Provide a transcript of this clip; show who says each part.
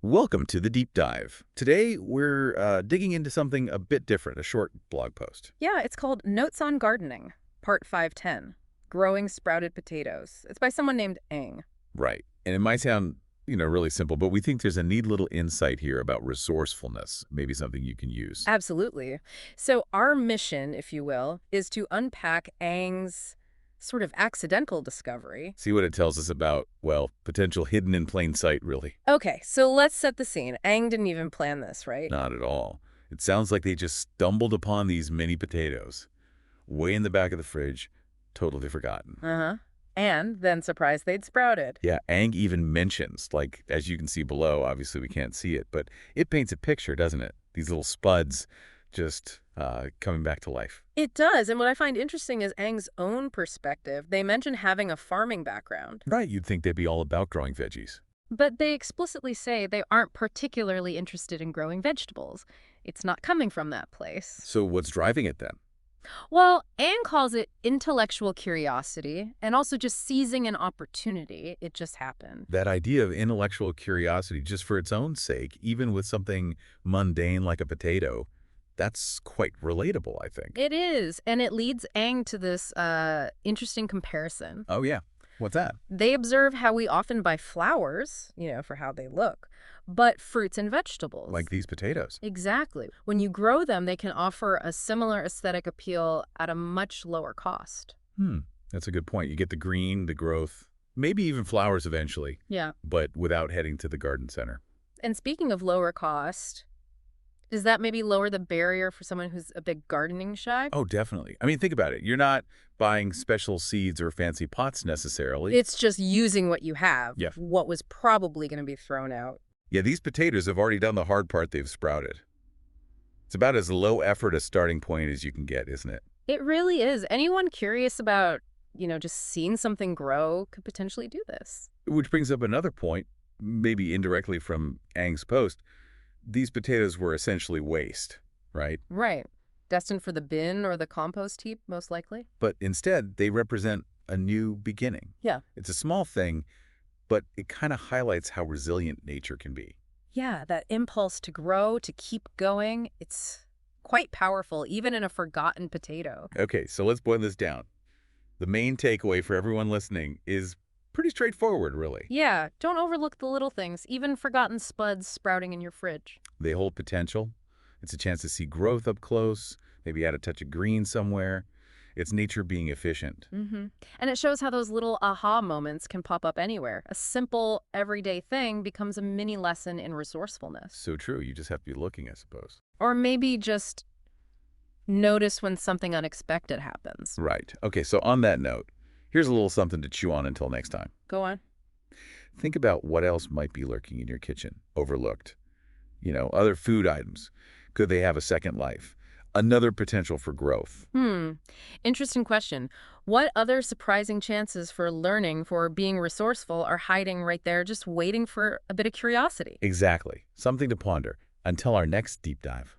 Speaker 1: Welcome to the deep dive. Today, we're digging into something a bit different, a short blog post.
Speaker 2: Yeah, it's called Notes on Gardening, Part 510, Growing Sprouted Potatoes. It's by someone named Eng.
Speaker 1: Right. And it might sound, really simple, but we think there's a neat little insight here about resourcefulness, maybe something you can use.
Speaker 2: Absolutely. So our mission, if you will, is to unpack Eng's sort of accidental discovery.
Speaker 1: See what it tells us about, well, potential hidden in plain sight, really.
Speaker 2: Okay, so let's set the scene. Eng didn't even plan this, right?
Speaker 1: Not at all. It sounds like they just stumbled upon these mini potatoes, way in the back of the fridge, totally forgotten.
Speaker 2: Uh-huh. And then surprised they'd sprouted.
Speaker 1: Yeah, Ang even mentions, like, as you can see below, obviously we can't see it, but it paints a picture, doesn't it? These little spuds just coming back to life.
Speaker 2: It does, and what I find interesting is Eng's own perspective. They mention having a farming background.
Speaker 1: Right, you'd think they'd be all about growing veggies.
Speaker 2: But they explicitly say they aren't particularly interested in growing vegetables. It's not coming from that place.
Speaker 1: So what's driving it then?
Speaker 2: Well, Anne calls it intellectual curiosity and also just seizing an opportunity. It just happened.
Speaker 1: That idea of intellectual curiosity just for its own sake, even with something mundane like a potato, that's quite relatable, I think.
Speaker 2: It is, and it leads Aang to this interesting comparison.
Speaker 1: Oh, yeah. What's that?
Speaker 2: They observe how we often buy flowers, for how they look, but fruits and vegetables.
Speaker 1: Like these potatoes.
Speaker 2: Exactly. When you grow them, they can offer a similar aesthetic appeal at a much lower cost.
Speaker 1: That's a good point. You get the green, the growth, maybe even flowers eventually,
Speaker 2: Yeah.
Speaker 1: but without heading to the garden center.
Speaker 2: And speaking of lower cost, does that maybe lower the barrier for someone who's a big gardening shy?
Speaker 1: Oh, definitely. I mean, think about it. You're not buying special seeds or fancy pots necessarily.
Speaker 2: It's just using what you have,
Speaker 1: Yeah.
Speaker 2: what was probably going to be thrown out.
Speaker 1: Yeah, these potatoes have already done the hard part. They've sprouted. It's about as low effort a starting point as you can get, isn't it?
Speaker 2: It really is. Anyone curious about, just seeing something grow could potentially do this.
Speaker 1: Which brings up another point, maybe indirectly from Ang's post. These potatoes were essentially waste, right?
Speaker 2: Right. Destined for the bin or the compost heap, most likely.
Speaker 1: But instead, they represent a new beginning.
Speaker 2: Yeah.
Speaker 1: It's a small thing, but it kind of highlights how resilient nature can be.
Speaker 2: Yeah, that impulse to grow, to keep going, it's quite powerful, even in a forgotten potato.
Speaker 1: Okay, so let's boil this down. The main takeaway for everyone listening is pretty straightforward, really.
Speaker 2: Yeah, don't overlook the little things, even forgotten spuds sprouting in your fridge.
Speaker 1: They hold potential. It's a chance to see growth up close, maybe add a touch of green somewhere. It's nature being efficient.
Speaker 2: And it shows how those little aha moments can pop up anywhere. A simple, everyday thing becomes a mini lesson in resourcefulness.
Speaker 1: So true. You just have to be looking, I suppose.
Speaker 2: Or maybe just notice when something unexpected happens.
Speaker 1: Right. Okay, so on that note, here's a little something to chew on until next time.
Speaker 2: Go on.
Speaker 1: Think about what else might be lurking in your kitchen, overlooked. Other food items. Could they have a second life? Another potential for growth.
Speaker 2: Interesting question. What other surprising chances for learning, for being resourceful, are hiding right there, just waiting for a bit of curiosity?
Speaker 1: Exactly. Something to ponder. Until our next deep dive.